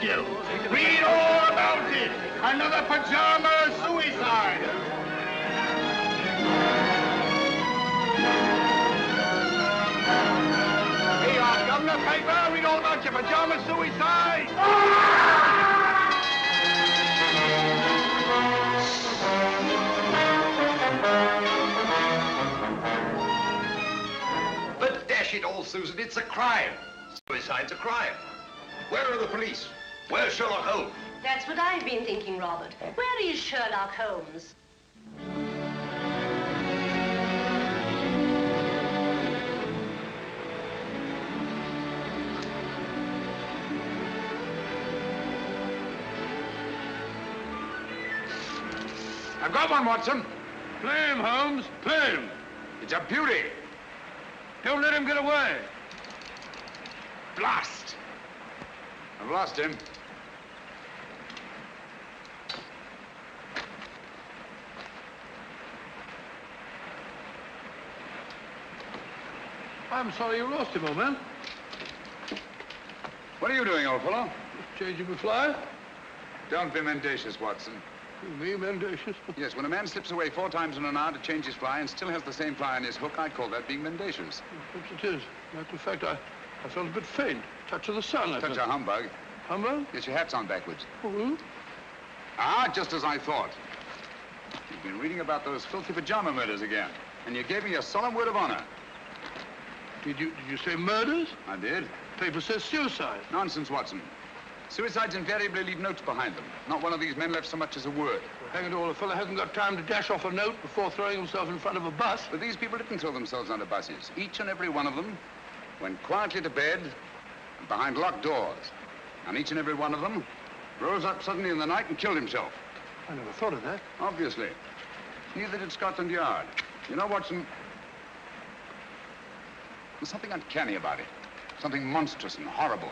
you. Read all about it. Another pajama suicide. Here you are, Governor. Paper. Read all about your pajama suicide. But dash it all, Susan, it's a crime. Suicide's a crime. Where are the police? Where's Sherlock Holmes? That's what I've been thinking, Robert. Where is Sherlock Holmes? I've got one, Watson. Play him, Holmes. Play him. It's a beauty. Don't let him get away. Blast. I've lost him. I'm sorry you lost him, old man. What are you doing, old fellow? Just changing my fly. Don't be mendacious, Watson. Me, mendacious? Yes, when a man slips away 4 times in an hour to change his fly and still has the same fly on his hook, I call that being mendacious. Perhaps it is. Matter of fact, I felt a bit faint. Touch of the sun, Touch of humbug. Humbug? Yes, your hat's on backwards. Oh, Ah, just as I thought. You've been reading about those filthy pajama murders again, and you gave me a solemn word of honor. Did you say murders? I did. Paper says suicide. Nonsense, Watson. Suicides invariably leave notes behind them. Not one of these men left so much as a word. Well, hang it all, a fellow hasn't got time to dash off a note before throwing himself in front of a bus. But these people didn't throw themselves under buses. Each and every one of them went quietly to bed and behind locked doors. And each and every one of them rose up suddenly in the night and killed himself. I never thought of that. Obviously. Neither did Scotland Yard. You know, Watson, there's something uncanny about it. Something monstrous and horrible.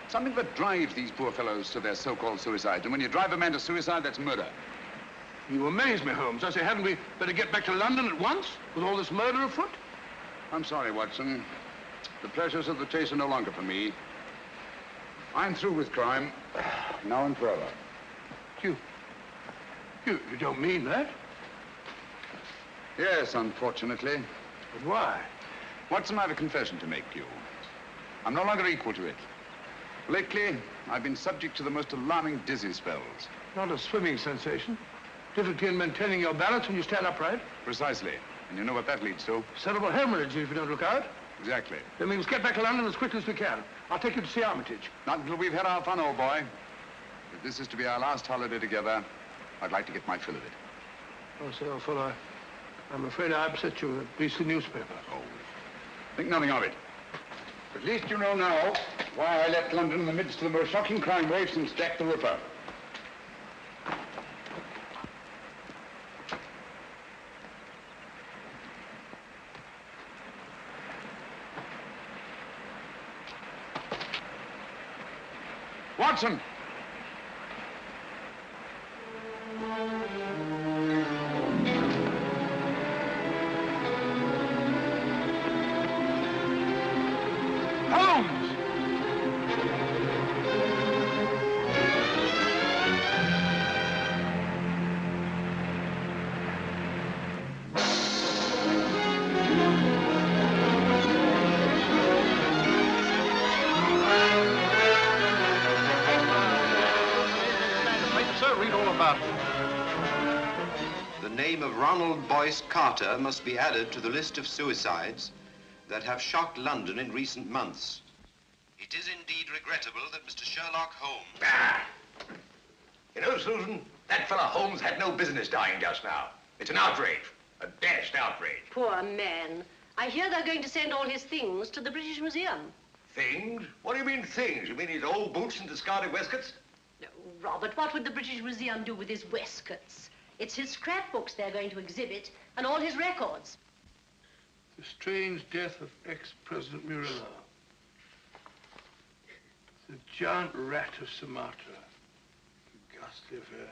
Something that drives these poor fellows to their so-called suicides. And when you drive a man to suicide, that's murder. You amaze me, Holmes. I say, hadn't we better get back to London at once with all this murder afoot? I'm sorry, Watson. The pleasures of the chase are no longer for me. I'm through with crime, now and forever. You don't mean that? Yes, unfortunately. But why? Watson, I have a confession to make you. I'm no longer equal to it. Lately, I've been subject to the most alarming dizzy spells. Not a swimming sensation. Difficulty in maintaining your balance when you stand upright. Precisely. And you know what that leads to? Cerebral hemorrhage if you don't look out. Exactly. Then we must get back to London as quickly as we can. I'll take you to see Armitage. Not until we've had our fun, old boy. If this is to be our last holiday together, I'd like to get my fill of it. Oh, say, old fellow, I'm afraid I upset you with a beastly newspaper. Oh, think nothing of it. At least you know now why I left London in the midst of the most shocking crime wave since Jack the Ripper. Watson! Holmes! Read all about it. The name of Ronald Boyce Carter must be added to the list of suicides that have shocked London in recent months. It is indeed regrettable that Mr. Sherlock Holmes... Ah! You know, Susan, that fella Holmes had no business dying just now. It's an outrage, a dashed outrage. Poor man. I hear they're going to send all his things to the British Museum. Things? What do you mean things? You mean his old boots and discarded waistcoats? No, Robert, what would the British Museum do with his waistcoats? It's his scrapbooks they're going to exhibit, and all his records. The strange death of ex-President Murillo. The giant rat of Sumatra. A ghastly affair.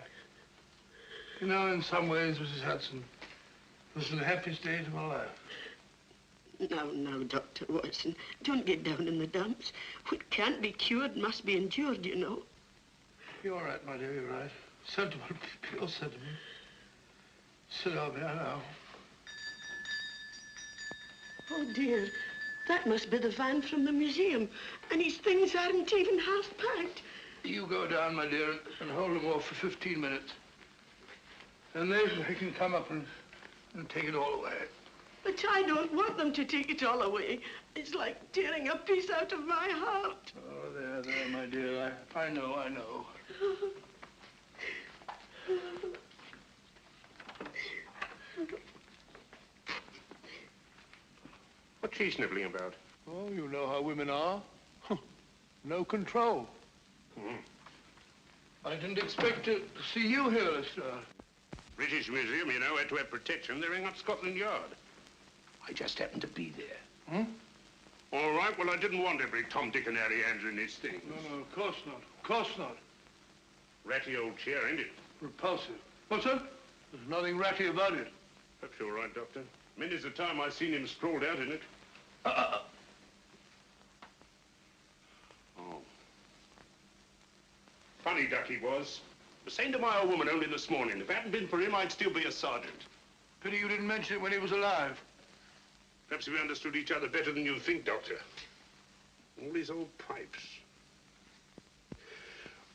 You know, in some ways, Mrs. Hudson, this is the happiest days of my life. No, Dr. Watson. Don't get down in the dumps. What can't be cured must be endured, you know. You're right, my dear, you're right. Sentiment, pure sentiment. Sit down there now. Oh, dear. That must be the van from the museum. And his things aren't even half packed. You go down, my dear, and hold them off for 15 minutes. And then they can come up and take it all away. But I don't want them to take it all away. It's like tearing a piece out of my heart. Oh, there, my dear. I know. What's she sniveling about? Oh, you know how women are. No control. I didn't expect to see you here, Lestrade. British Museum, you know, had to have protection. They're ringing up Scotland Yard. I just happened to be there. All right, well, I didn't want every Tom, Dick, and Harry handling these things. No, of course not. Of course not. Ratty old chair, ain't it? Repulsive. What's that? There's nothing ratty about it. Perhaps you're right, Doctor. Many's the time I've seen him sprawled out in it. Oh. Funny duck he was. Was saying to my old woman only this morning, if it hadn't been for him, I'd still be a sergeant. Pity you didn't mention it when he was alive. Perhaps we understood each other better than you think, Doctor. All these old pipes.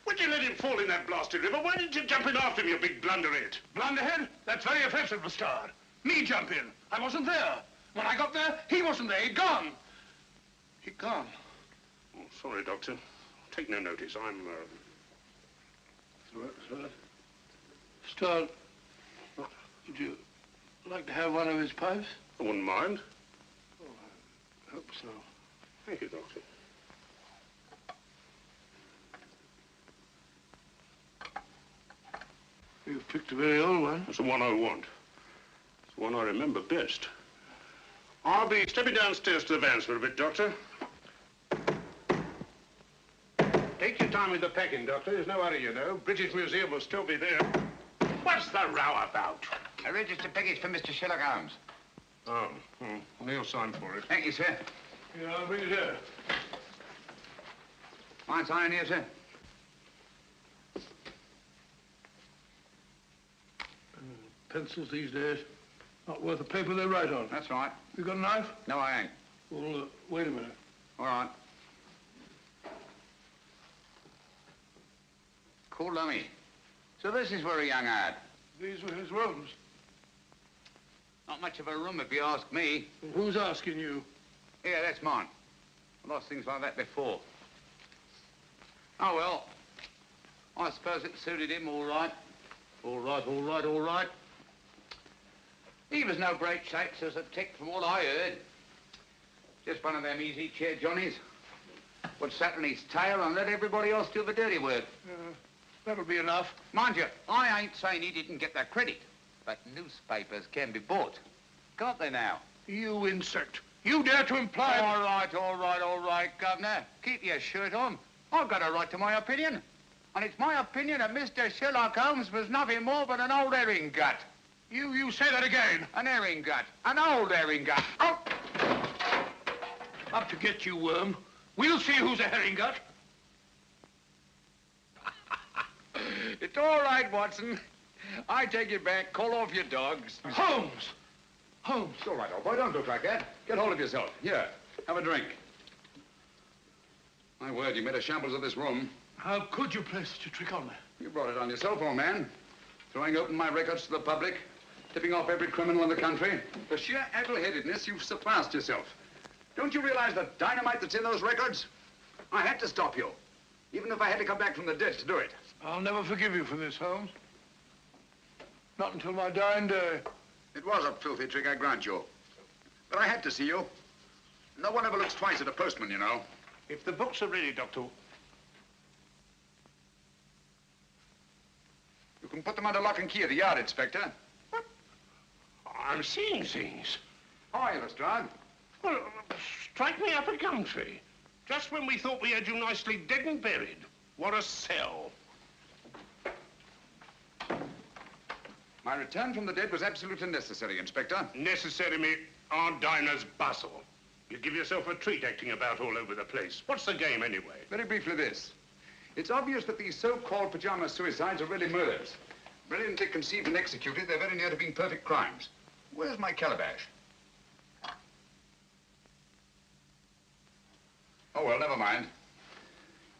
Why'd you let him fall in that blasted river? Why didn't you jump in after him, you big blunderhead? Blunderhead? That's very offensive, Lestrade. Me jump in. I wasn't there. When I got there, he wasn't there. He'd gone. He'd gone. Oh, sorry, Doctor. Take no notice. I'm, Lestrade, would you like to have one of his pipes? I wouldn't mind. Oh, I hope so. Thank you, Doctor. You've picked a very old one. That's the one I want. It's the one I remember best. I'll be stepping downstairs to the vans for a bit, Doctor. Take your time with the packing, Doctor. There's no hurry, you know. British Museum will still be there. What's the row about? A registered package for Mr. Sherlock Holmes. Oh, Neil signed for it. Thank you, sir. Yeah, I'll bring it here. Mine sign here, sir. Pencils these days, not worth the paper they write on. That's right. You got a knife? No, I ain't. Well, wait a minute. All right. Cool dummy. So this is where a young ad. These were his rooms. Not much of a room, if you ask me. Well, who's asking you? Yeah, that's mine. I lost things like that before. Oh, well. I suppose it suited him all right. All right. He was no great shakes as a tick from what I heard. Just one of them easy chair Johnnies. Would sat on his tail and let everybody else do the dirty work. That'll be enough. Mind you, I ain't saying he didn't get that credit, but newspapers can be bought. Can't they now? You insect. You dare to imply... All right, Governor. Keep your shirt on. I've got a right to my opinion. And it's my opinion that Mr. Sherlock Holmes was nothing more but an old herring gut. You say that again. An herring gut. An old herring gut. Oh! Up to get you, worm. We'll see who's a herring gut. It's all right, Watson. I take it back. Call off your dogs. Holmes! Holmes. It's all right, old boy. Don't look like that. Get hold of yourself. Here, have a drink. My word, you made a shambles of this room. How could you play such a trick on me? You brought it on yourself, old man. Throwing open my records to the public, tipping off every criminal in the country. For sheer addle-headedness, you've surpassed yourself. Don't you realize the dynamite that's in those records? I had to stop you, even if I had to come back from the dead to do it. I'll never forgive you for this, Holmes. Not until my dying day. It was a filthy trick, I grant you. But I had to see you. No one ever looks twice at a postman, you know. If the books are ready, Doctor... You can put them under lock and key at the yard, Inspector. What? I'm seeing things. How are you, Lestrade? Well, strike me up a gum tree. Just when we thought we had you nicely dead and buried. What a sell. My return from the dead was absolutely necessary, Inspector. Necessary me Aunt Dinah's bustle. You give yourself a treat acting about all over the place. What's the game, anyway? Very briefly this. It's obvious that these so-called pajama suicides are really murders. Brilliantly conceived and executed, they're very near to being perfect crimes. Where's my calabash? Oh, well, never mind.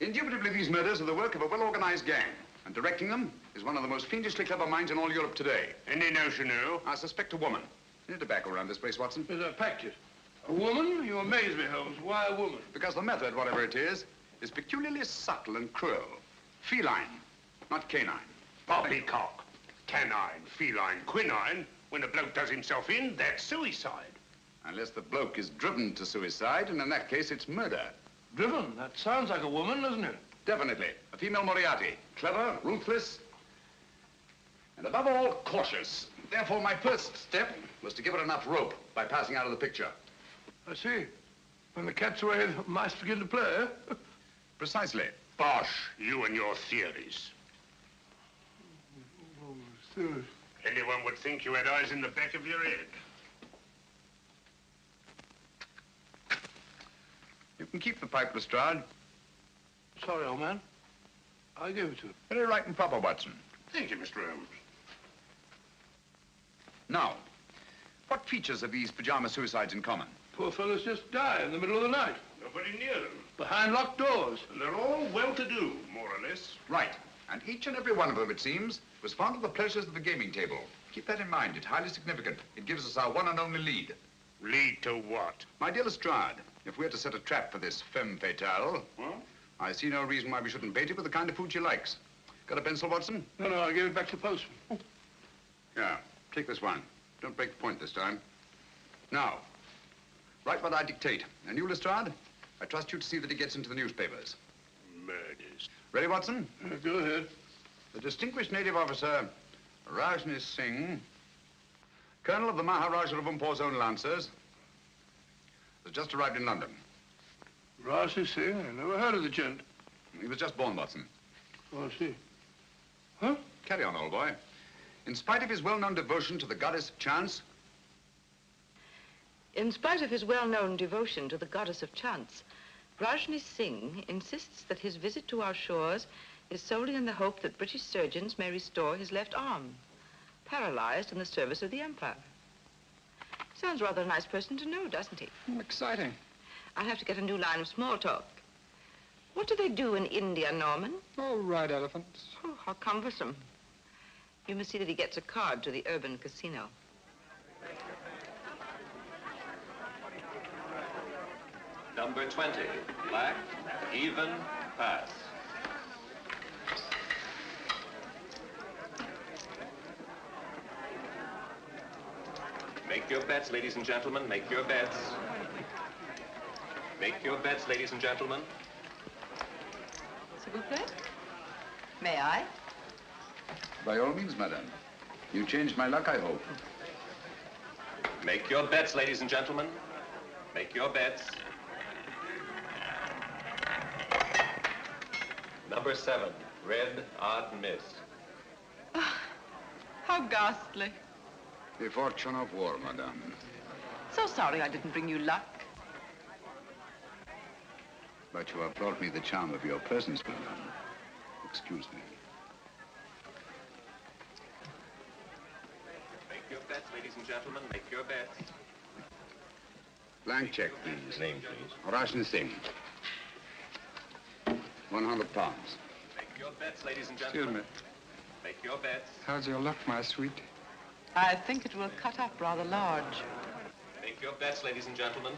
Indubitably, these murders are the work of a well-organized gang, and directing them is one of the most fiendishly clever minds in all Europe today. Any notion who? I suspect a woman. Any tobacco around this place, Watson? Yes, I packed it. A woman? You amaze me, Holmes. Why a woman? Because the method, whatever it is peculiarly subtle and cruel. Feline, not canine. Poppycock. Canine, feline, quinine. When a bloke does himself in, that's suicide. Unless the bloke is driven to suicide, and in that case, it's murder. Driven? That sounds like a woman, doesn't it? Definitely. A female Moriarty. Clever, ruthless, and above all, cautious. Therefore, my first step was to give her enough rope by passing out of the picture. I see. When the cat's away, the mice begin to play, eh? Precisely. Bosh, you and your theories. Oh, serious. Anyone would think you had eyes in the back of your head. You can keep the pipe, Lestrade. Sorry, old man. I gave it to him. Very right and proper, Watson. Thank you, Mr. Holmes. Now, what features have these pajama suicides in common? Poor fellows just die in the middle of the night, Nobody near them. behind locked doors. And they're all well-to-do, more or less. Right. And each and every one of them, it seems, was fond of the pleasures of the gaming table. Keep that in mind. It's highly significant. It gives us our one and only lead. Lead to what? My dear Lestrade, if we're to set a trap for this femme fatale, What? I see no reason why we shouldn't bait it with the kind of food she likes. Got a pencil, Watson? No, I gave it back to the postman. Yeah, take this one. Don't break the point this time. Now, write what I dictate. And you, Lestrade, I trust you to see that it gets into the newspapers. Murders. Ready, Watson? Go ahead. The distinguished native officer, Rajni Singh, colonel of the Maharaja of Umpor's own Lancers, has just arrived in London. Rajni Singh? I never heard of the gent. He was just born, Watson. Oh, I see. Huh? Carry on, old boy. In spite of his well-known devotion to the goddess of chance, In spite of his well-known devotion to the goddess of chance, Rajni Singh insists that his visit to our shores is solely in the hope that British surgeons may restore his left arm, paralyzed in the service of the Empire. Sounds rather a nice person to know, doesn't he? Exciting. I'll have to get a new line of small talk. What do they do in India, Norman? Oh, ride elephants. Oh, how cumbersome. You must see that he gets a card to the urban casino. Number 20, black, even, pass. Make your bets, ladies and gentlemen, make your bets. Make your bets, ladies and gentlemen. S'il vous plaît? May I? by all means, madame. You changed my luck, I hope. Make your bets, ladies and gentlemen. Make your bets. Number 7, red, odd miss. How ghastly. The fortune of war, madame. So sorry I didn't bring you luck. But you have brought me the charm of your presence, madame. Excuse me. Make your bets, ladies and gentlemen. Make your bets. Blank check, please. Name, please. Rajni Singh. 100 pounds. Make your bets, ladies and Excuse gentlemen. me. Make your bets. How's your luck, my sweet? I think it will cut up rather large. Make your bets, ladies and gentlemen.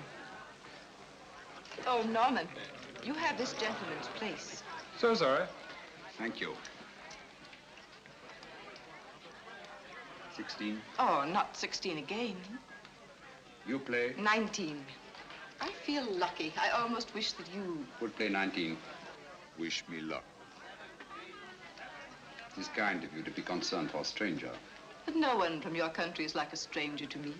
Oh, Norman, you have this gentleman's place. So sorry. Thank you. 16. Oh, not 16 again. You play. 19. I feel lucky. I almost wish that you... Would play 19. Wish me luck. It is kind of you to be concerned for a stranger. But no one from your country is like a stranger to me.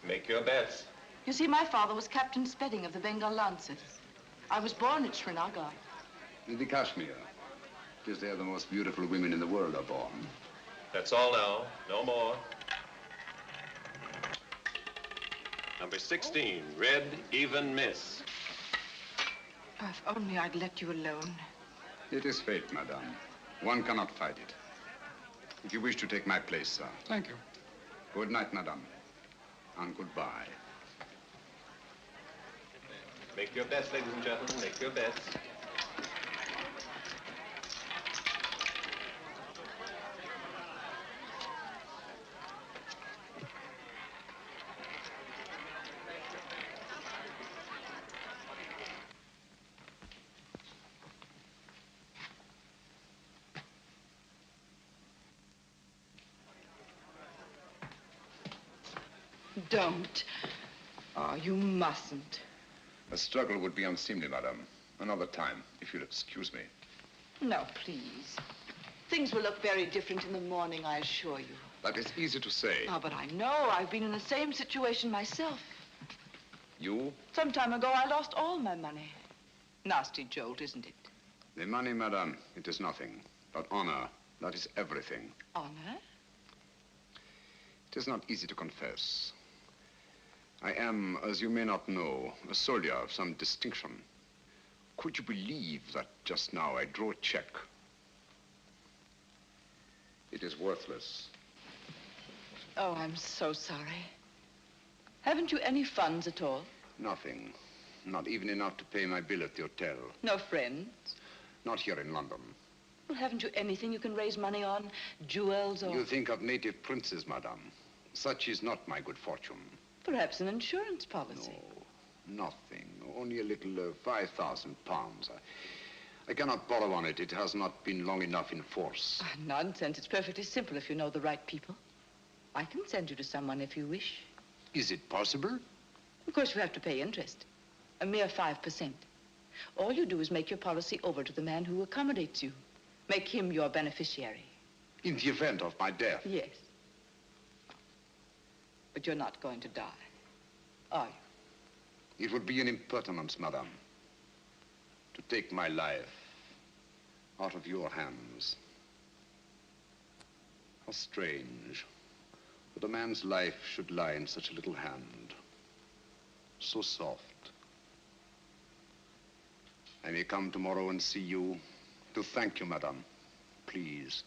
Make your bets. You see, my father was Captain Spedding of the Bengal Lancers. I was born at Srinagar. In the Kashmir. It is there the most beautiful women in the world are born. That's all now. No more. Number 16, red, even miss. If only I'd let you alone. It is fate, madame. One cannot fight it. If you wish to take my place, sir. Thank you. Good night, madame. And goodbye. Make your bets, ladies and gentlemen. Make your bets. Don't. Oh, you mustn't. A struggle would be unseemly, madame. Another time, if you'll excuse me. No, please. Things will look very different in the morning, I assure you. That is easy to say. Oh, but I know. I've been in the same situation myself. You? Some time ago, I lost all my money. Nasty jolt, isn't it? The money, madame, it is nothing. But honor, that is everything. Honor? It is not easy to confess. I am, as you may not know, a soldier of some distinction. Could you believe that just now I drew a check? It is worthless. Oh, I'm so sorry. Haven't you any funds at all? Nothing. Not even enough to pay my bill at the hotel. No friends? Not here in London. Well, haven't you anything you can raise money on? Jewels or... You think of native princes, madame. Such is not my good fortune. Perhaps an insurance policy. No, nothing. Only a little 5,000 pounds. I cannot borrow on it. It has not been long enough in force. Ah, nonsense. It's perfectly simple if you know the right people. I can send you to someone if you wish. Is it possible? Of course, you have to pay interest. A mere 5%. All you do is make your policy over to the man who accommodates you. Make him your beneficiary. In the event of my death? Yes. But you're not going to die, are you? It would be an impertinence, madame, to take my life out of your hands. How strange that a man's life should lie in such a little hand. So soft. I may come tomorrow and see you to thank you, madame. Please.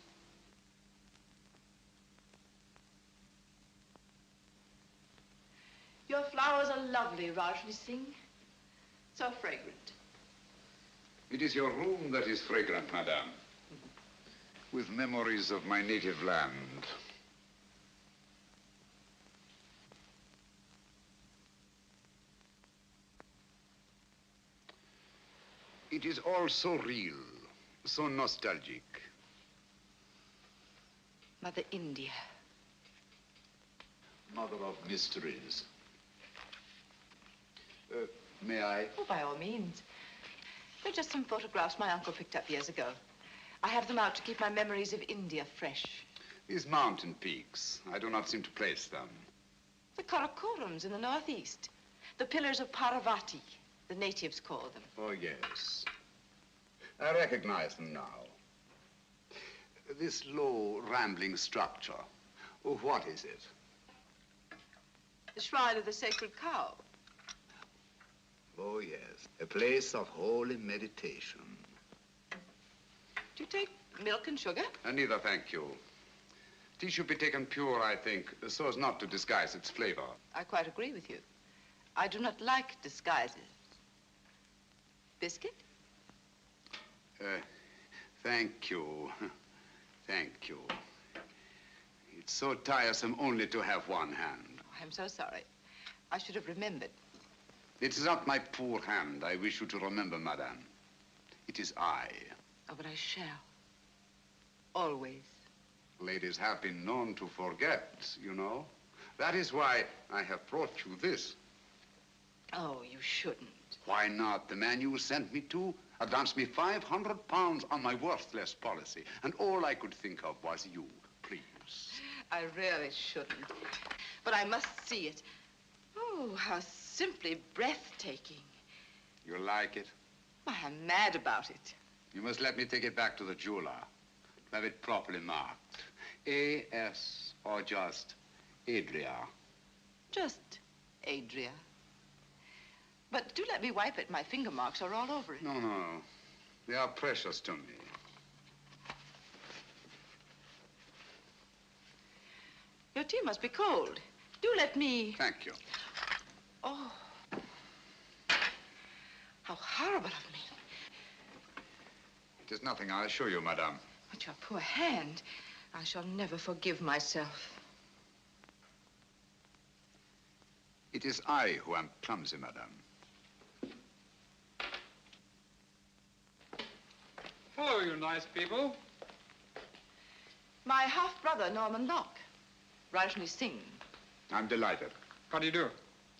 Your flowers are lovely, Rajni Singh. So fragrant. It is your room that is fragrant, madame. With memories of my native land. It is all so real, so nostalgic. Mother India. Mother of mysteries. May I? Oh, by all means. They're just some photographs my uncle picked up years ago. I have them out to keep my memories of India fresh. These mountain peaks, I do not seem to place them. The Karakorams in the northeast. The pillars of Parvati, the natives call them. Oh, yes. I recognize them now. This low, rambling structure, what is it? The shrine of the sacred cow. Oh, yes. A place of holy meditation. Do you take milk and sugar? Neither, thank you. Tea should be taken pure, I think, so as not to disguise its flavor. I quite agree with you. I do not like disguises. Biscuit? Thank you. Thank you. It's so tiresome only to have one hand. Oh, I'm so sorry. I should have remembered. It is not my poor hand I wish you to remember, madame. It is I. Oh, but I shall. Always. Ladies have been known to forget, you know. That is why I have brought you this. Oh, you shouldn't. Why not? The man you sent me to advanced me 500 pounds on my worthless policy, and all I could think of was you. Please. I really shouldn't. But I must see it. Oh, how simply breathtaking. You like it? Why, I'm mad about it. You must let me take it back to the jeweler. Have it properly marked. A.S. or just Adria. Just Adria. But do let me wipe it. My finger marks are all over it. No, no. They are precious to me. Your tea must be cold. Do let me... Thank you. Oh. How horrible of me. It is nothing, I assure you, madame. But your poor hand. I shall never forgive myself. It is I who am clumsy, madame. Hello, you nice people. My half-brother, Norman Locke. Rajni Singh. I'm delighted. How do you do?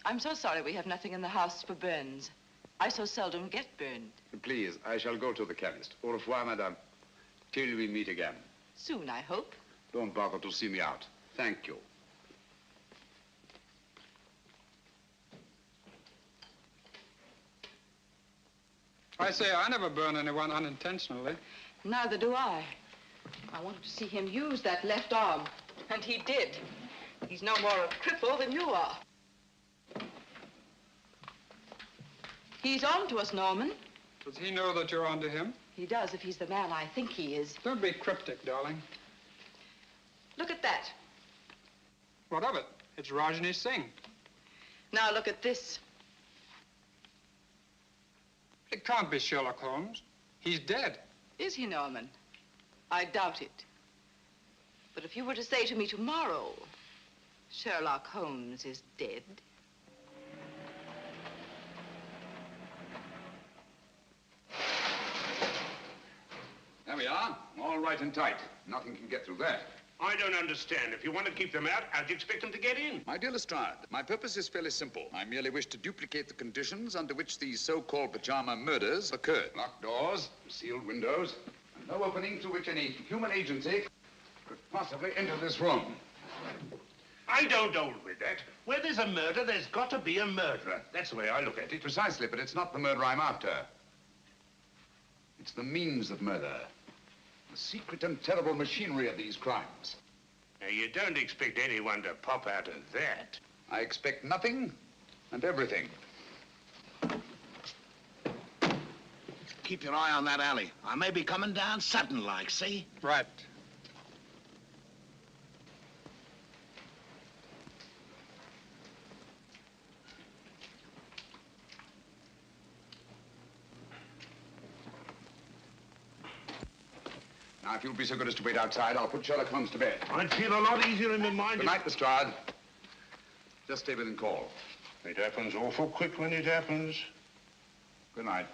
I'm so sorry we have nothing in the house for burns. I so seldom get burned. Please, I shall go to the chemist. Au revoir, madame. Till we meet again. Soon, I hope. Don't bother to see me out. Thank you. I say, I never burn anyone unintentionally. Neither do I. I wanted to see him use that left arm, and he did. He's no more a cripple than you are. He's on to us, Norman. Does he know that you're onto him? He does, if he's the man I think he is. Don't be cryptic, darling. Look at that. What of it? It's Rajni Singh. Now look at this. It can't be Sherlock Holmes. He's dead. Is he, Norman? I doubt it. But if you were to say to me tomorrow, Sherlock Holmes is dead. There we are. All right and tight. Nothing can get through there. I don't understand. If you want to keep them out, how'd you expect them to get in? My dear Lestrade, my purpose is fairly simple. I merely wish to duplicate the conditions under which these so-called pajama murders occurred. Locked doors, sealed windows, and no opening through which any human agency could possibly enter this room. I don't hold with that. Where there's a murder, there's got to be a murderer. That's the way I look at it. Precisely, but it's not the murder I'm after. It's the means of murder. The secret and terrible machinery of these crimes. Now, you don't expect anyone to pop out of that. I expect nothing and everything. Keep your eye on that alley. I may be coming down sudden-like, see? Right. Now, if you'll be so good as to wait outside, I'll put Sherlock Holmes to bed. I'd feel a lot easier in my mind. Good night, Lestrade. Just stay within call. It happens awful quick when it happens. Good night.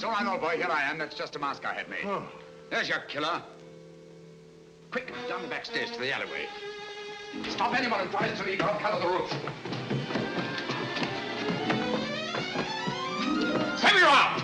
all right, old boy. Here I am. That's just a mask I had made. Oh. There's your killer. Quick, down the back stairs to the alleyway. Stop anyone who tries to leave. I'll cover the roof. Here you are!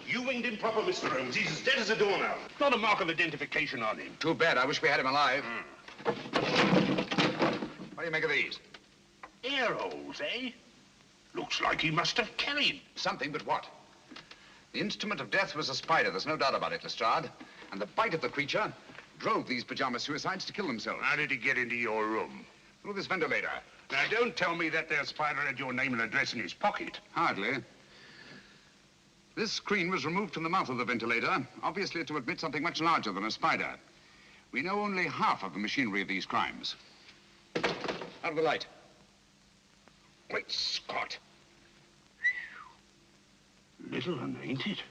You winged improper, Mr. Holmes. He's as dead as a doornail. Not a mark of identification on him. Too bad. I wish we had him alive. What do you make of these? Air holes, eh? Looks like he must have carried. Something, but what? The instrument of death was a spider. There's no doubt about it, Lestrade. And the bite of the creature drove these pajama suicides to kill themselves. How did he get into your room? Through this ventilator. Now, don't tell me that there spider had your name and address in his pocket. Hardly. This screen was removed from the mouth of the ventilator, obviously to admit something much larger than a spider. We know only half of the machinery of these crimes. Out of the light. Great Scott. Little one, ain't it?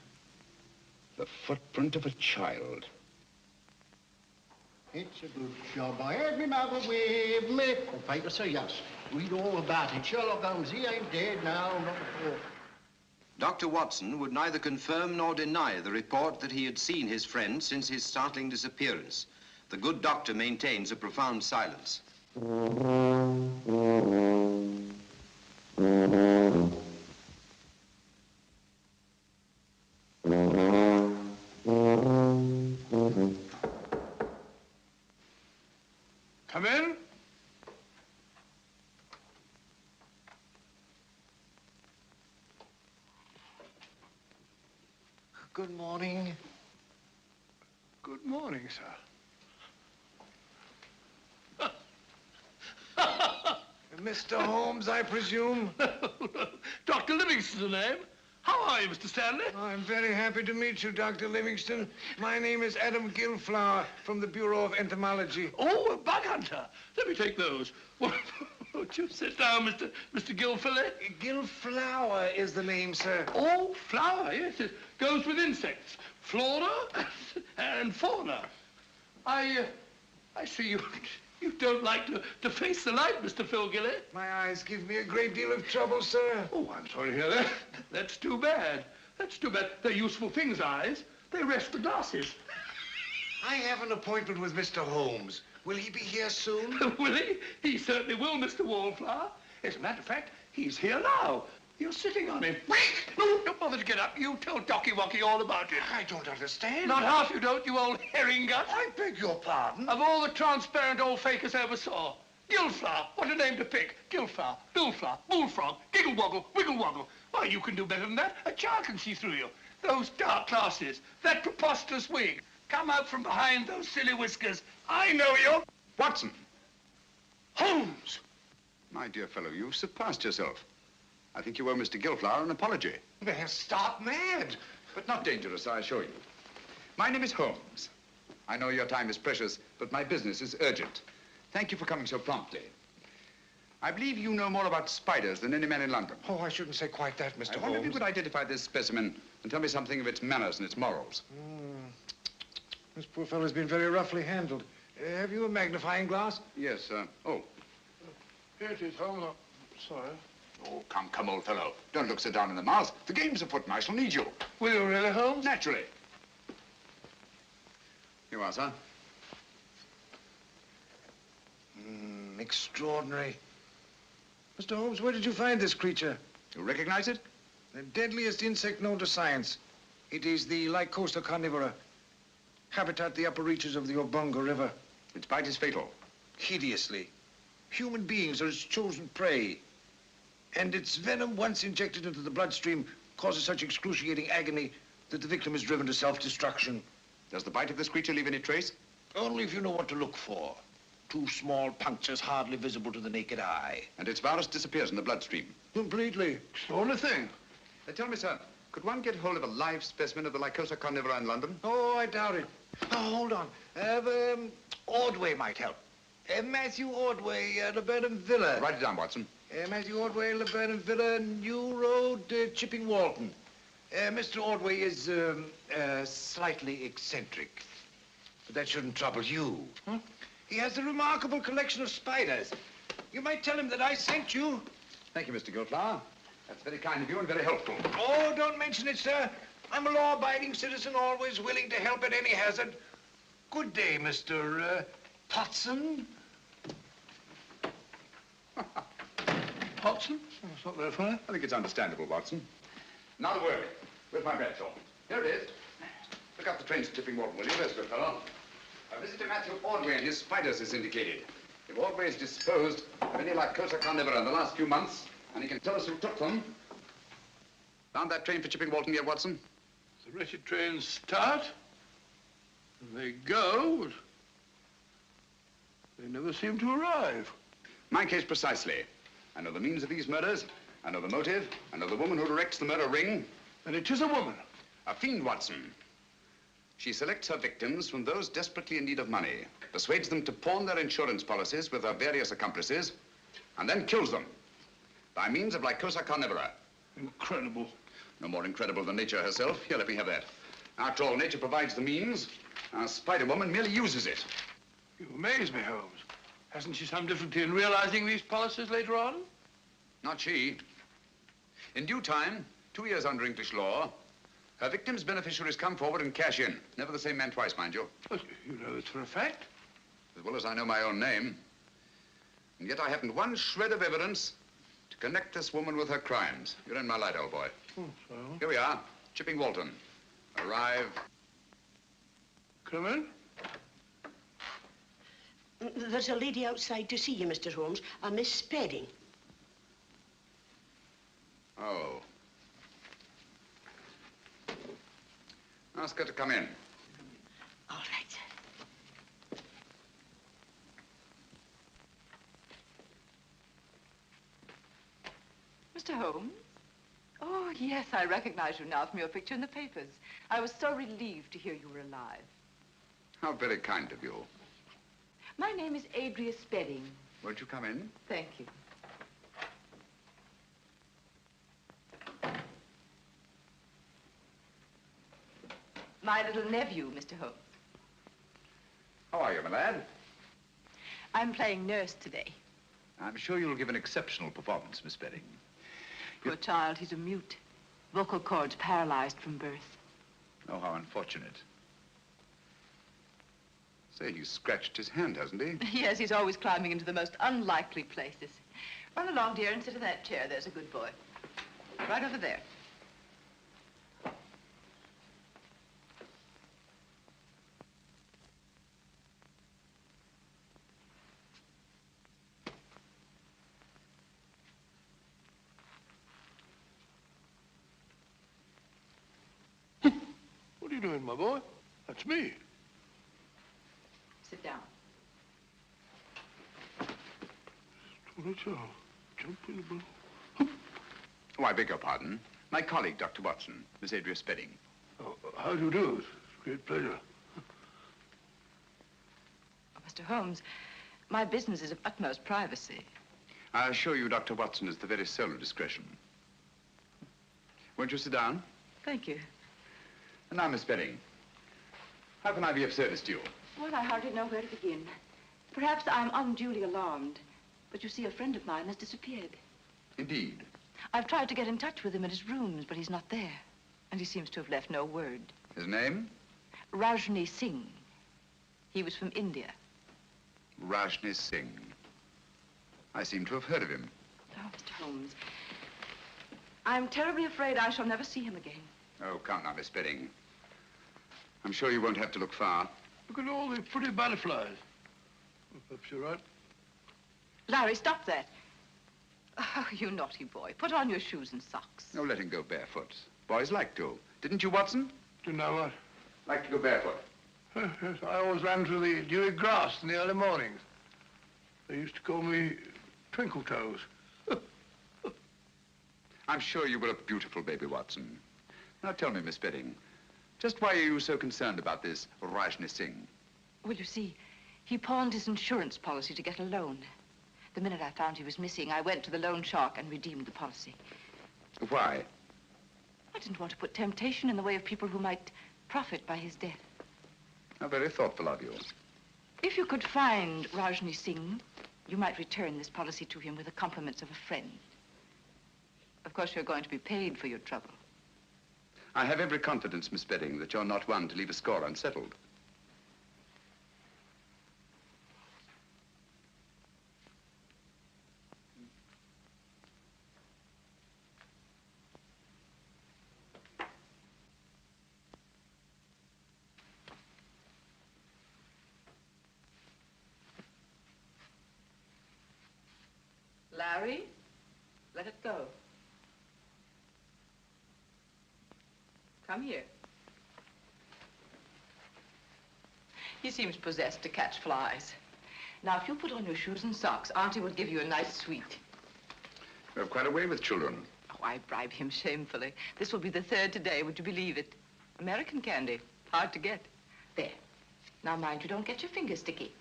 The footprint of a child. It's a good job. I had me mother with me. The paper say yes. Read all about it. Sherlock Holmes, he ain't dead now, not at all. Dr. Watson would neither confirm nor deny the report that he had seen his friend since his startling disappearance. The good doctor maintains a profound silence. Come in. Good morning. Good morning, sir. Mr. Holmes, I presume? Dr. Livingston's the name. How are you, Mr. Stanley? I'm very happy to meet you, Dr. Livingston. My name is Adam Gilflower from the Bureau of Entomology. Oh, a bug hunter. Let me take those. Won't you sit down, Mr. Gilfillet? Gilflower is the name, sir. Oh, flower, yes. It goes with insects. Flora and fauna. I see you don't like to face the light, Mr. Philgillet. My eyes give me a great deal of trouble, sir. Oh, I'm sorry to hear that. That's too bad. That's too bad. They're useful things, eyes. They rest the glasses. I have an appointment with Mr. Holmes. Will he be here soon? Will he? He certainly will, Mr. Wallflower. As a matter of fact, he's here now. You're sitting on him. No, don't bother to get up. You tell Docky Wocky all about it. I don't understand. Not half you don't, you old herring gut. I beg your pardon? Of all the transparent old fakers I ever saw. Gilflower, what a name to pick. Gilflower, Billflower, Bullfrog, Giggle Woggle, Wiggle Woggle. Why, you can do better than that. A child can see through you. Those dark glasses, that preposterous wig. Come out from behind those silly whiskers. I know you. Watson. Holmes. My dear fellow, you've surpassed yourself. I think you owe Mr. Gilflower an apology. They're stark mad. But not dangerous, I assure you. My name is Holmes. I know your time is precious, but my business is urgent. Thank you for coming so promptly. I believe you know more about spiders than any man in London. Oh, I shouldn't say quite that, Mr. Holmes. I wonder if you could identify this specimen and tell me something of its manners and its morals. This poor fellow's been very roughly handled. Have you a magnifying glass? Yes, oh. Here it is, Holmes. Sorry. Oh, come, old fellow. Don't look so down in the mouth. The game's afoot and I shall need you. Will you really, Holmes? Naturally. Here you are, sir. Extraordinary. Mr. Holmes, where did you find this creature? You recognize it? The deadliest insect known to science. It is the Lycosa carnivora. Habitat the upper reaches of the Obonga River. Its bite is fatal. hideously. Human beings are its chosen prey. And its venom, once injected into the bloodstream, causes such excruciating agony that the victim is driven to self-destruction. Does the bite of this creature leave any trace? Only if you know what to look for. 2 small punctures hardly visible to the naked eye. And its virus disappears in the bloodstream? Completely. It's the only thing. Tell me, sir, could one get hold of a live specimen of the Lycosa carnivora in London? Oh, I doubt it. Oh, hold on. Ordway might help. Matthew Ordway, Laburnum Villa. Write it down, Watson. Matthew Ordway, Laburnum Villa, New Road, Chipping Walton. Mr. Ordway is slightly eccentric. But that shouldn't trouble you. Huh? He has a remarkable collection of spiders. You might tell him that I sent you. Thank you, Mr. Goldflower. That's very kind of you and very helpful. Oh, don't mention it, sir. I'm a law-abiding citizen, always willing to help at any hazard. Good day, Mr. Potson. Potson? That's not very funny. I think it's understandable, Watson. Now the work. Where's my Bradshaw? Here it is. Look up the trains to Chipping Walton, will you? There's good fellow. Visitor Matthew Ordway and his spiders is indicated. If Ordway has disposed of any Lycosa carnivora in the last few months, and he can tell us who took them. Found that train for Chipping Walton yet, Watson? The wretched trains start, and they go, but they never seem to arrive. My case precisely. I know the means of these murders. I know the motive. I know the woman who directs the murder ring. And it is a woman. A fiend, Watson. She selects her victims from those desperately in need of money, persuades them to pawn their insurance policies with her various accomplices, and then kills them by means of Lycosa carnivora. Incredible. No more incredible than nature herself. Here, let me have that. After all, nature provides the means. Our Spider-Woman merely uses it. You amaze me, Holmes. Hasn't she some difficulty in realizing these policies later on? Not she. In due time, 2 years under English law, her victims' beneficiaries come forward and cash in. Never the same man twice, mind you. But you know this for a fact. As well as I know my own name. And yet I haven't one shred of evidence to connect this woman with her crimes. You're in my light, old boy. Oh, so? Here we are, Chipping Walton. Arrive. Come in. There's a lady outside to see you, Mr. Holmes, a Miss Spedding. Oh. Ask her to come in. All right. Mr. Holmes? Oh, yes, I recognize you now from your picture in the papers. I was so relieved to hear you were alive. How very kind of you. My name is Adria Spedding. Won't you come in? Thank you. My little nephew, Mr. Holmes. How are you, my lad? I'm playing nurse today. I'm sure you'll give an exceptional performance, Miss Spedding. Poor child, he's a mute. Vocal cords paralyzed from birth. Oh, how unfortunate. Say, he's scratched his hand, hasn't he? Yes, he's always climbing into the most unlikely places. Run along, dear, and sit in that chair. There's a good boy. Right over there. What are you doing, my boy? That's me. Sit down. Oh, I beg your pardon. My colleague, Dr. Watson, Miss Adria Spedding. Oh, how do you do? It's a great pleasure. Oh, Mr. Holmes, my business is of utmost privacy. I assure you, Dr. Watson is the very soul of discretion. Won't you sit down? Thank you. And now, Miss Spedding, how can I be of service to you? Well, I hardly know where to begin. Perhaps I'm unduly alarmed, but you see, a friend of mine has disappeared. Indeed. I've tried to get in touch with him at his rooms, but he's not there. And he seems to have left no word. His name? Rajni Singh. He was from India. Rajni Singh. I seem to have heard of him. Oh, Mr. Holmes, I'm terribly afraid I shall never see him again. Oh, come now, Miss Perhaps you're right. Larry, stop that. Oh, you naughty boy. Put on your shoes and socks. No, let him go barefoot. Boys like to. Didn't you, Watson? Didn't I what? Like to go barefoot. Yes, I always ran through the dewy grass in the early mornings. They used to call me Twinkle Toes. I'm sure you were a beautiful baby, Watson. Now tell me, Miss Betting, just why are you so concerned about this Rajni Singh? Well, you see, he pawned his insurance policy to get a loan. The minute I found he was missing, I went to the loan shark and redeemed the policy. Why? I didn't want to put temptation in the way of people who might profit by his death. How very thoughtful of you. If you could find Rajni Singh, you might return this policy to him with the compliments of a friend. Of course, you're going to be paid for your trouble. I have every confidence, Miss Betting, that you're not one to leave a score unsettled. Larry, let it go. Come here. He seems possessed to catch flies. Now, if you put on your shoes and socks, Auntie will give you a nice sweet. You have quite a way with children. Oh, I bribe him shamefully. This will be the third today, would you believe it? American candy, hard to get. There. Now, mind you don't get your fingers sticky.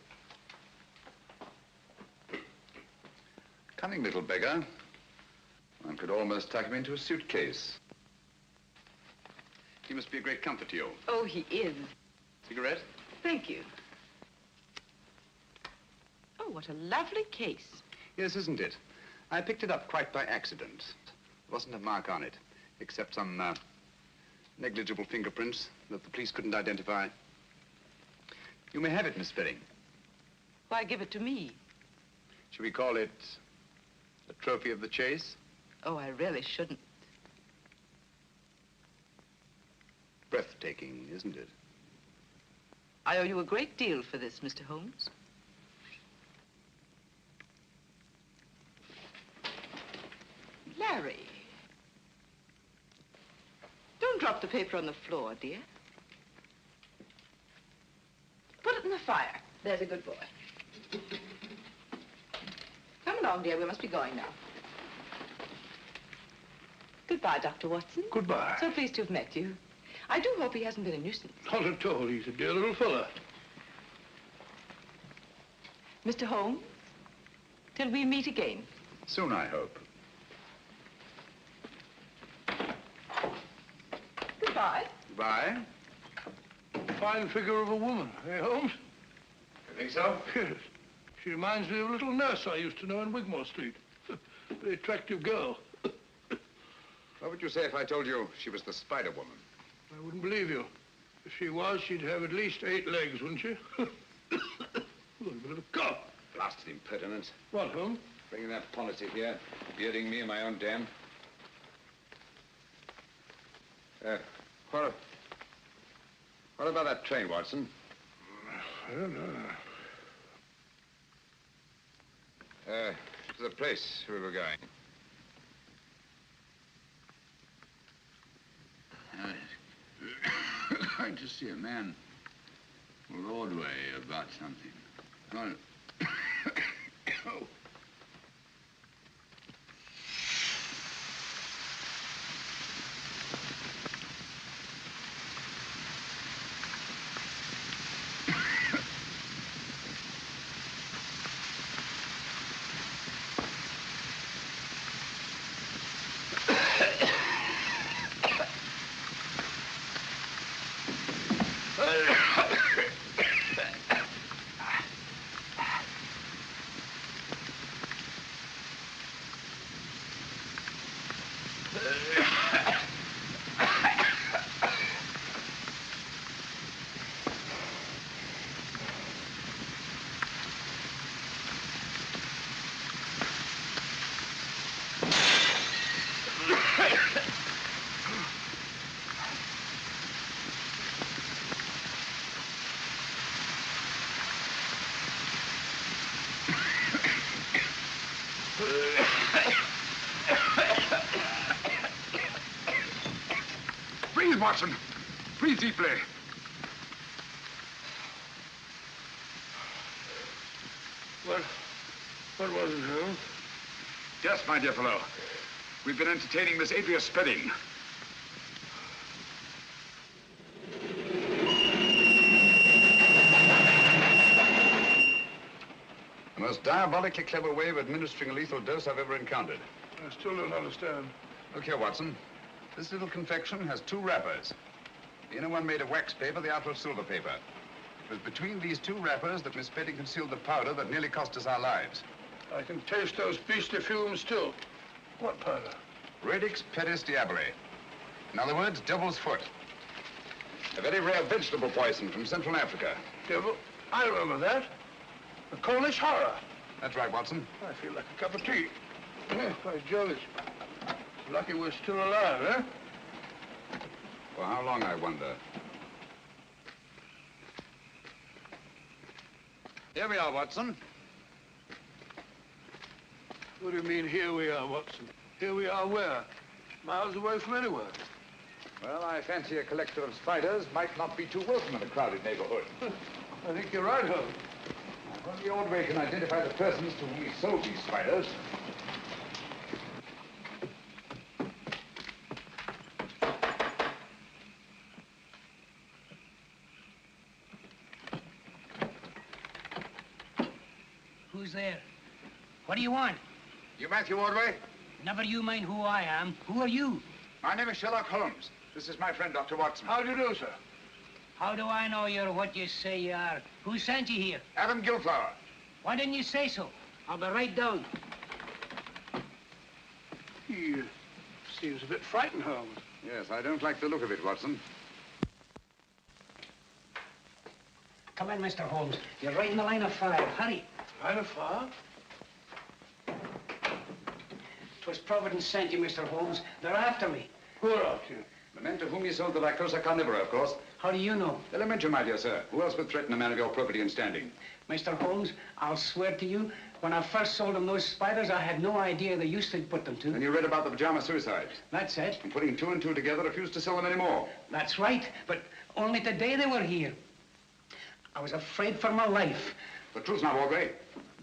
Cunning little beggar. One could almost tuck him into a suitcase. He must be a great comfort to you. Oh, he is. Cigarette? Thank you. Oh, what a lovely case. Yes, isn't it? I picked it up quite by accident. There wasn't a mark on it, except some negligible fingerprints that the police couldn't identify. You may have it, Miss Betting. Why give it to me? Should we call it a trophy of the chase? Oh, I really shouldn't. Breathtaking, isn't it? I owe you a great deal for this, Mr. Holmes. Larry. Don't drop the paper on the floor, dear. Put it in the fire. There's a good boy. Come along, dear. We must be going now. Goodbye, Dr. Watson. Goodbye. So pleased to have met you. I do hope he hasn't been a nuisance. Not at all. He's a dear little fella. Mr. Holmes, till we meet again. Soon, I hope. Goodbye. Goodbye. Fine figure of a woman, eh, Holmes? You think so? Yes. She reminds me of a little nurse I used to know in Wigmore Street. Very attractive girl. What would you say if I told you she was the Spider Woman? I wouldn't believe you. If she was, she'd have at least 8 legs, wouldn't she? A little bit of a cough. Blasted impertinence. What, Holmes? Bringing that policy here, bearding me in my own dam. What about that train, Watson? I don't know. To the place we were going. Going to see a man Broadway about something. Oh. Watson. Breathe deeply. What was it, Holmes? Yes, my dear fellow. We've been entertaining Miss Adria Spedding. The most diabolically clever way of administering a lethal dose I've ever encountered. I still don't understand. Look here, Watson. This little confection has two wrappers. The inner one made of wax paper, the outer of silver paper. It was between these two wrappers that Miss Spedding concealed the powder that nearly cost us our lives. I can taste those beastly fumes still. What powder? Radix pedis diaboli. In other words, devil's foot. A very rare vegetable poison from Central Africa. Devil? I remember that. The Cornish horror. That's right, Watson. I feel like a cup of tea. By Jove, it's lucky we're still alive, eh? For how long, I wonder? Here we are, Watson. What do you mean, here we are, Watson? Here we are where? Miles away from anywhere. Well, I fancy a collector of spiders might not be too welcome in a crowded neighborhood. I think you're right, Holmes. If only Ordway can identify the persons to whom he sold these spiders. Who's there? What do you want? You Matthew Ordway? Never you mind who I am. Who are you? My name is Sherlock Holmes. This is my friend, Dr. Watson. How do you do, sir? How do I know you're what you say you are? Who sent you here? Adam Gilflower. Why didn't you say so? I'll be right down. He seems a bit frightened, Holmes. Yes, I don't like the look of it, Watson. Come in, Mr. Holmes. You're right in the line of fire. Hurry. Line of fire? 'Twas Providence sent you, Mr. Holmes. They're after me. Who are after you? The men to whom you sold the Lycosa carnivora, of course. How do you know? Elementary, my dear sir. Who else would threaten a man of your probity and standing? Mr. Holmes, I'll swear to you, when I first sold them those spiders, I had no idea the use they'd put them to. And you read about the pajama suicides. That's it. And putting two and two together, refused to sell them anymore. That's right, but only today they were here. I was afraid for my life. The truth now, Ordway.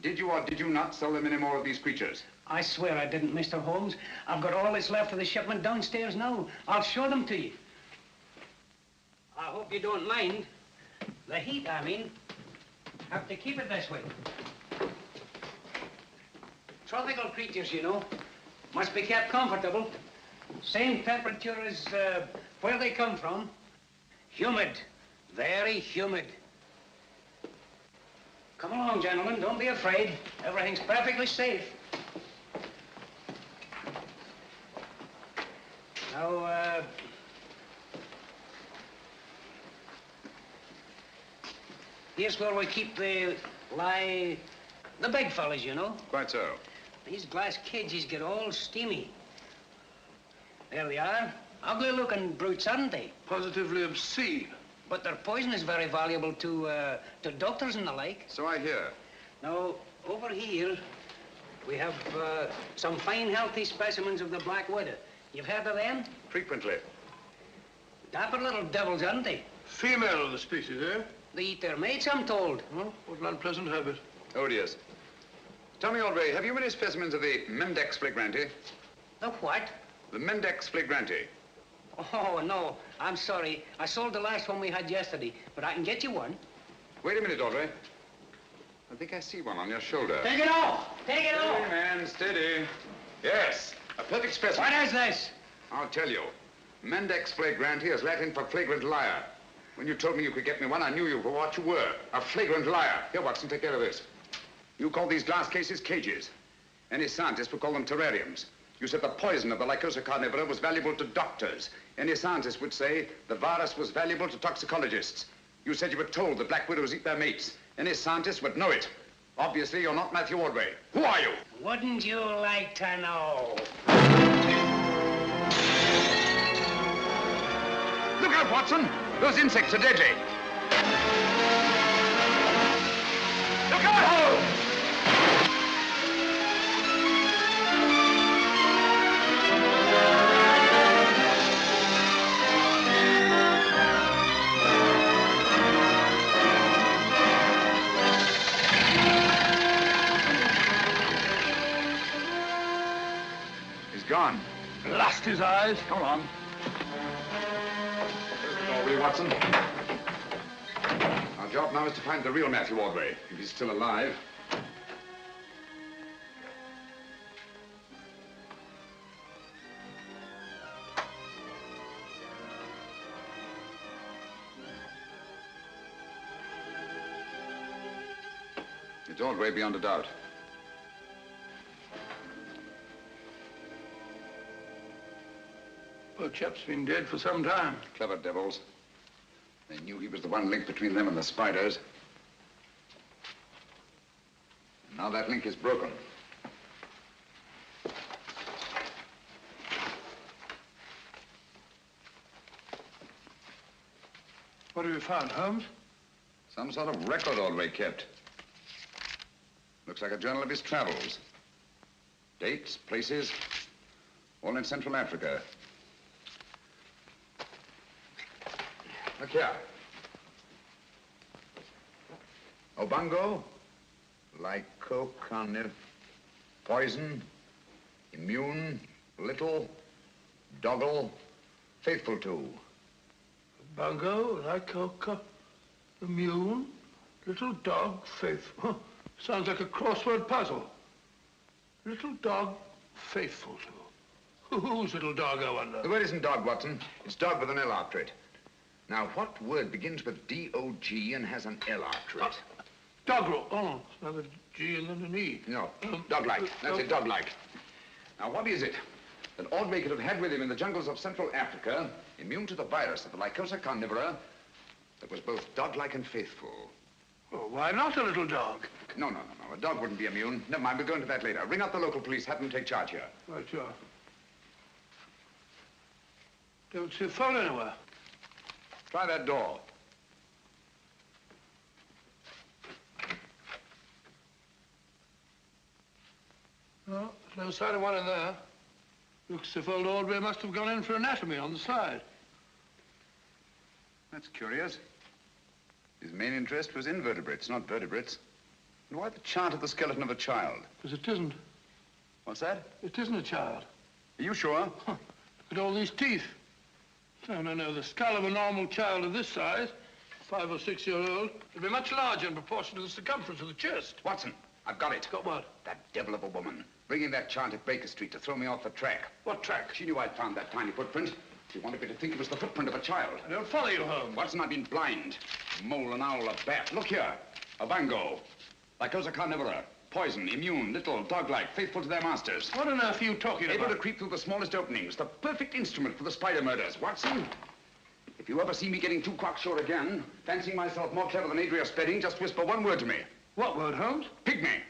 Did you or did you not sell them any more of these creatures? I swear I didn't, Mr. Holmes. I've got all that's left of the shipment downstairs now. I'll show them to you. I hope you don't mind. The heat, I mean. Have to keep it this way. Tropical creatures, you know. Must be kept comfortable. Same temperature as where they come from. Humid. Very humid. Come along, gentlemen. Don't be afraid. Everything's perfectly safe. Now, here's where we keep the big fellas, you know. Quite so. These glass cages get all steamy. There they are. Ugly-looking brutes, aren't they? Positively obscene. But their poison is very valuable to doctors and the like. So I hear. Now, over here, we have some fine, healthy specimens of the black widow. You've heard of them? Frequently. Dapper little devils, aren't they? Female of the species, eh? They eat their mates, I'm told. Well, what an unpleasant habit. Odious. Tell me, Ordway, have you any specimens of the Mendex flagranti? The what? The Mendex flagranti. Oh, no. I'm sorry. I sold the last one we had yesterday, but I can get you one. Wait a minute, Ordway. I think I see one on your shoulder. Take it off! Take it off! Steady, man, steady. Yes, a perfect specimen. What is this? I'll tell you. Mendex flagranti is Latin for flagrant liar. When you told me you could get me one, I knew you for what you were, a flagrant liar. Here, Watson, take care of this. You call these glass cases cages. Any scientist would call them terrariums. You said the poison of the Lycosa carnivora was valuable to doctors. Any scientist would say the virus was valuable to toxicologists. You said you were told that black widows eat their mates. Any scientist would know it. Obviously, you're not Matthew Ordway. Who are you? Wouldn't you like to know? Look out, Watson! Those insects are deadly. Look out, Holmes! cast his eyes. Come on. Ordway, Watson. Our job now is to find the real Matthew Ordway, if he's still alive. It's Ordway beyond a doubt. Poor chap's been dead for some time. Clever devils. They knew he was the one link between them and the spiders. Now that link is broken. What have you found, Holmes? Some sort of record Ordway kept. Looks like a journal of his travels. Dates, places, all in Central Africa. Look here. Obango, lycocarniv, poison, immune, little, doggle, faithful to. Bungo, lycoca, immune, little dog, faithful. Sounds like a crossword puzzle. Little dog, faithful to. Whose little dog, I wonder? The word isn't dog, Watson. It's dog with an L after it. Now, what word begins with D-O-G and has an L after it? Doggerel. Oh, it's another G and then an E. No, dog-like. That's it, dog-like. Now, what is it that Ordway could have had with him in the jungles of Central Africa, immune to the virus of the Lycosa carnivora, that was both dog-like and faithful? Oh, why not a little dog? No. A dog wouldn't be immune. Never mind, we'll go into that later. Ring up the local police, have them take charge here. Right, sure. Don't see a phone anywhere. Try that door. No, there's no sign of one in there. Looks as if old Ordway must have gone in for anatomy on the side. That's curious. His main interest was invertebrates, not vertebrates. And why the chart of the skeleton of a child? Because it isn't. What's that? It isn't a child. Are you sure? Huh. Look at all these teeth. No. The skull of a normal child of this size, 5 or 6 year old, would be much larger in proportion to the circumference of the chest. Watson, I've got it. Got what? That devil of a woman. Bringing that chart at Baker Street to throw me off the track. What track? She knew I'd found that tiny footprint. She wanted me to think it was the footprint of a child. I don't follow you, Holmes. Watson, I've been blind. A mole, an owl, a bat. Look here. A bango. Lycosa carnivora. Poison, immune, little, dog-like, faithful to their masters. What on earth are you talking about? Able to creep through the smallest openings. The perfect instrument for the spider murders. Watson, if you ever see me getting too cocksure again, fancying myself more clever than Adria Spedding, just whisper one word to me. What word, Holmes? Pygmy.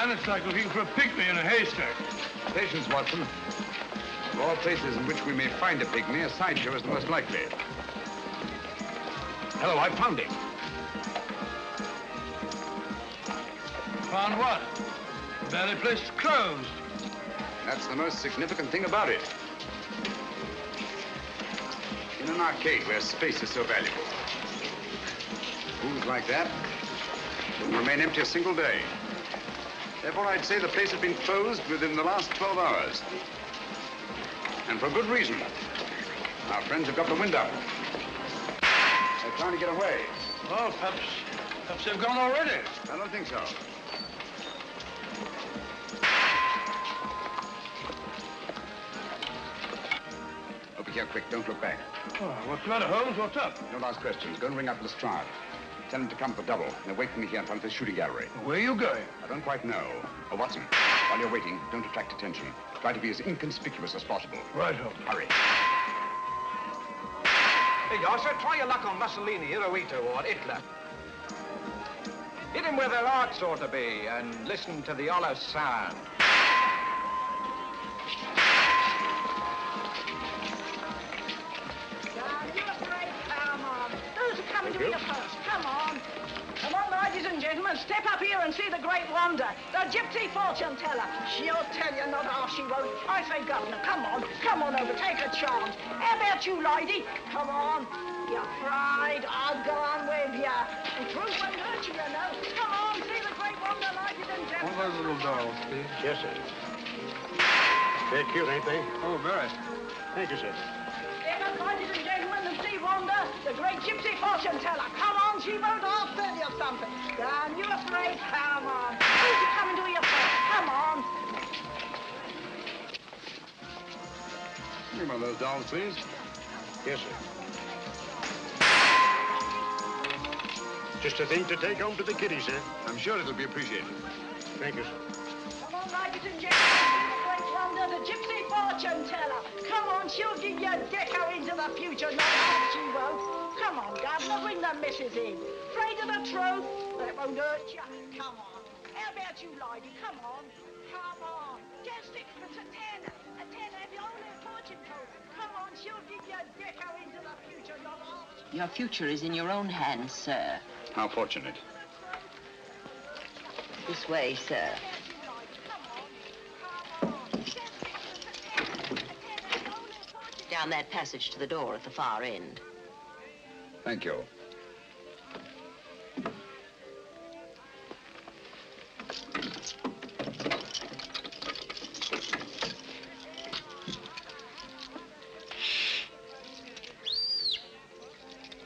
It's like looking for a pygmy in a haystack. Patience, Watson. Of all places in which we may find a pygmy, a sideshow is the most likely. Hello, I found him. Found what? The very place is closed. That's the most significant thing about it. In an arcade where space is so valuable. Rooms like that wouldn't remain empty a single day. Therefore, I'd say the place has been closed within the last 12 hours. And for good reason. Our friends have got the wind up. They're trying to get away. Well, perhaps they've gone already. I don't think so. Over here, quick. Don't look back. Oh, what's the matter, Holmes? What's up? No last questions. Go and ring up Lestrade. Tell him to come for double. They're waiting for me here in front of the shooting gallery. Where are you going? I don't quite know. Oh, Watson, while you're waiting, don't attract attention. Try to be as inconspicuous as possible. Right, Holmes. Hurry. Hey, Yosser, try your luck on Mussolini, Hirohito, or Hitler. Hit him where their hearts ought to be, and listen to the hollow sound. Come on. Those are coming to be the first. Come on. Come step up here and see the great wonder, the gypsy fortune teller. She'll tell you not half she won't. I say, Governor, come on over, take a chance. How about you, lady? Come on. You're afraid? I'll go on with you. The truth won't hurt you, you know. Come on, see the great wonder, ladies and gentlemen. One of those little dolls, please. Yes, sir. They're cute, ain't they? Oh, very. Thank you, sir. Step up, ladies and gentlemen, and see wonder, the great gypsy fortune teller. Come on, she won't half tell you something. Down, you afraid? Come on. Who's you coming to your first? Come on. Give me one of those dolls, please. Yes, sir. Just a thing to take home to the kiddies, sir. I'm sure it'll be appreciated. Thank you, sir. Come on, ladies and gentlemen, the great wonder, the gypsy fortune teller. Come on, she'll give you a deco into the future, not half she won't. Come on, Governor, bring the missus in. Afraid of the truth? That won't hurt you. Come on. How about you, lady? Come on. Come on. 10 sixpence, a tenner. A tenner, if you only a fortune told. Come on, she'll give you a deco into the future, not half she... Your future is in your own hands, sir. How fortunate. This way, sir. Down that passage to the door at the far end. Thank you.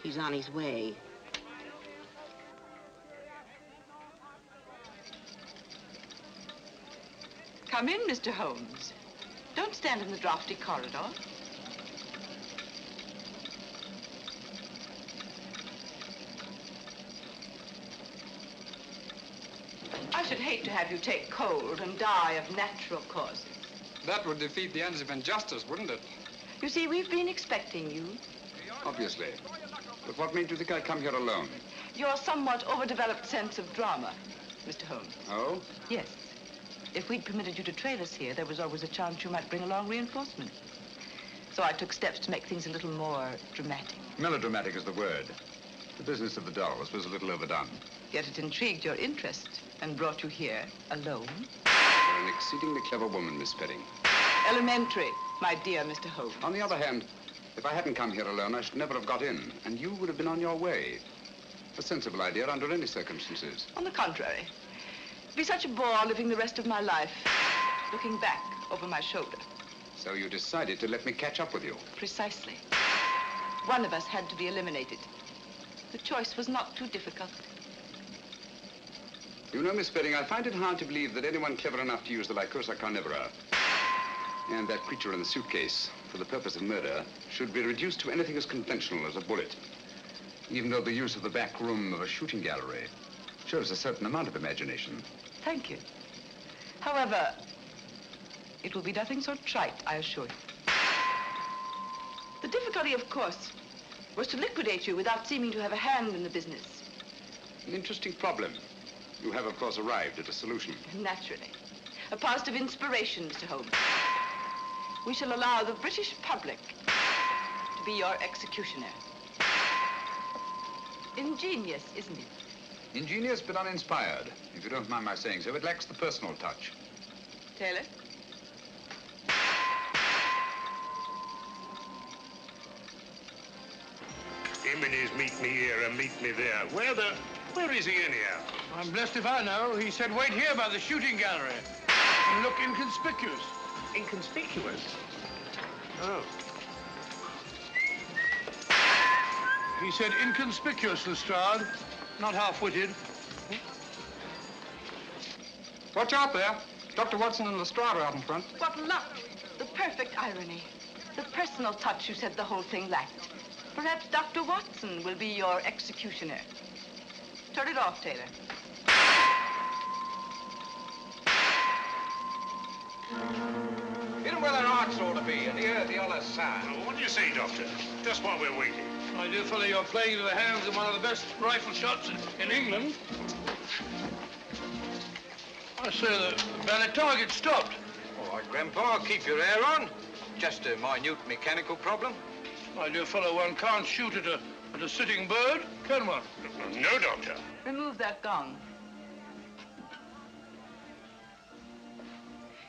He's on his way. Come in, Mr. Holmes. Don't stand in the drafty corridor. I should hate to have you take cold and die of natural causes. That would defeat the ends of injustice, wouldn't it? You see, we've been expecting you. Obviously. But what made you think I'd come here alone? Your somewhat overdeveloped sense of drama, Mr. Holmes. Oh? Yes. If we'd permitted you to trail us here, there was always a chance you might bring along reinforcements. So I took steps to make things a little more dramatic. Melodramatic is the word. The business of the dolls was a little overdone. Yet it intrigued your interest and brought you here alone. You're an exceedingly clever woman, Miss Spedding. Elementary, my dear Mr. Holmes. On the other hand, if I hadn't come here alone, I should never have got in, and you would have been on your way. A sensible idea under any circumstances. On the contrary. It'd be such a bore living the rest of my life, looking back over my shoulder. So you decided to let me catch up with you? Precisely. One of us had to be eliminated. The choice was not too difficult. You know, Miss Spedding, I find it hard to believe that anyone clever enough to use the Lycosa carnivora and that creature in the suitcase for the purpose of murder should be reduced to anything as conventional as a bullet, even though the use of the back room of a shooting gallery shows a certain amount of imagination. Thank you. However, it will be nothing so trite, I assure you. The difficulty, of course, was to liquidate you without seeming to have a hand in the business. An interesting problem. You have, of course, arrived at a solution. Naturally. A positive inspiration, Mr. Holmes. We shall allow the British public to be your executioner. Ingenious, isn't it? Ingenious but uninspired. If you don't mind my saying so, it lacks the personal touch. Taylor? Jimmy's meet me here and meet me there. Where is he anyhow? I'm blessed if I know. He said wait here by the shooting gallery and look inconspicuous. Inconspicuous? Oh. He said inconspicuous, Lestrade, not half-witted. Watch out there. Dr. Watson and Lestrade are out in front. What luck! The perfect irony. The personal touch you said the whole thing lacked. Perhaps Dr. Watson will be your executioner. Turn it off, Taylor. Hit 'em where their hearts ought to be, and hear the other side. Well, what do you say, Doctor? Just while we're waiting. My dear fellow, you're playing into the hands of one of the best rifle shots in England. I say the ballet target stopped. All right, Grandpa, keep your hair on. Just a minute mechanical problem. My dear fellow, one can't shoot at a sitting bird, can one? No, Doctor. Remove that gong.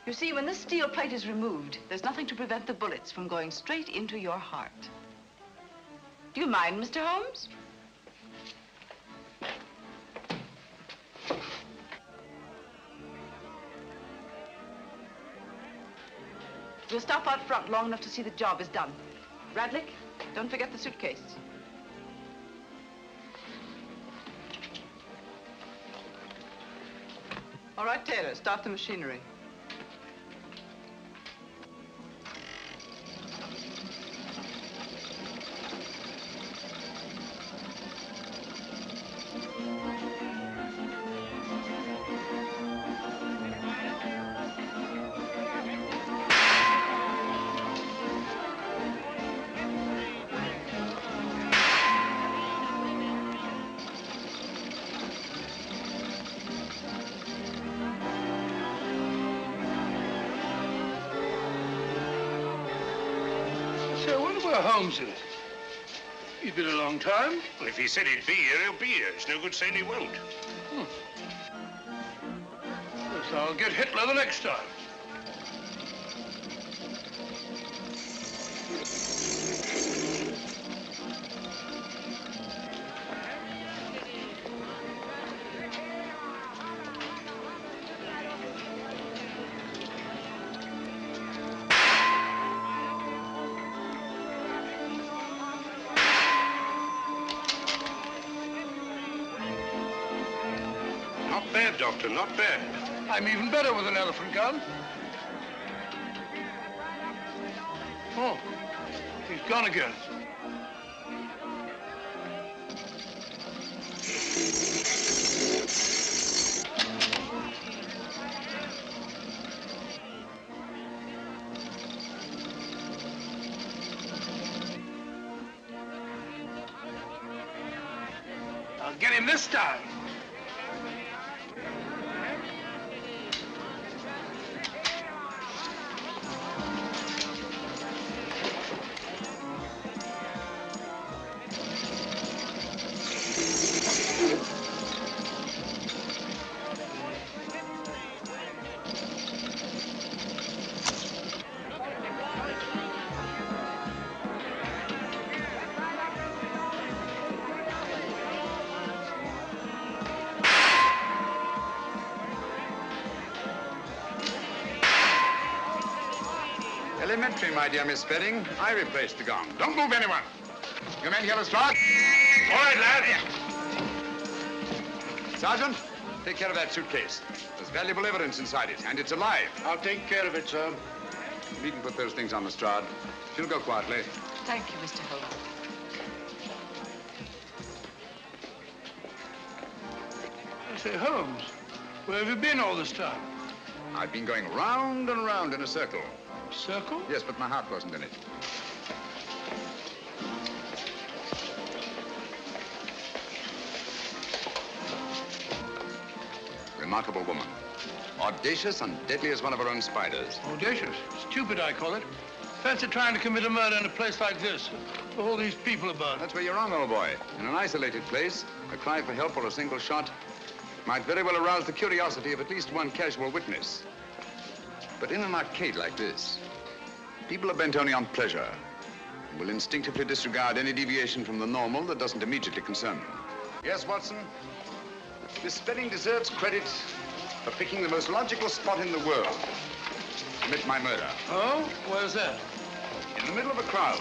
You see, when this steel plate is removed, there's nothing to prevent the bullets from going straight into your heart. Do you mind, Mr. Holmes? We'll stop out front long enough to see the job is done. Radlick, don't forget the suitcase. All right, Taylor, start the machinery. So, I wonder where Holmes is. He's been a long time. Well, if he said he'd be here, he'll be here. It's no good saying he won't. Yes, I'll get Hitler the next time. Not bad, Doctor, not bad. I'm even better with an elephant gun. Oh, he's gone again. I'll get him this time. Elementary, my dear Miss Spedding. I replaced the gong. Don't move, anyone. You men hear a strike? All right, lad. Sergeant, take care of that suitcase. There's valuable evidence inside it, and it's alive. I'll take care of it, sir. You needn't put those things on Lestrade. She'll go quietly. Thank you, Mr. Holmes. I say, Holmes, where have you been all this time? I've been going round and round in a circle. Circle? Yes, but my heart wasn't in it. Remarkable woman. Audacious and deadly as one of her own spiders. Audacious? Stupid, I call it. Fancy trying to commit a murder in a place like this, with all these people about. That's where you're wrong, old boy. In an isolated place, a cry for help or a single shot might very well arouse the curiosity of at least one casual witness. But in an arcade like this, people are bent only on pleasure and will instinctively disregard any deviation from the normal that doesn't immediately concern them. Yes, Watson? Miss Spedding deserves credit for picking the most logical spot in the world to commit my murder. Oh? Where's that? In the middle of a crowd.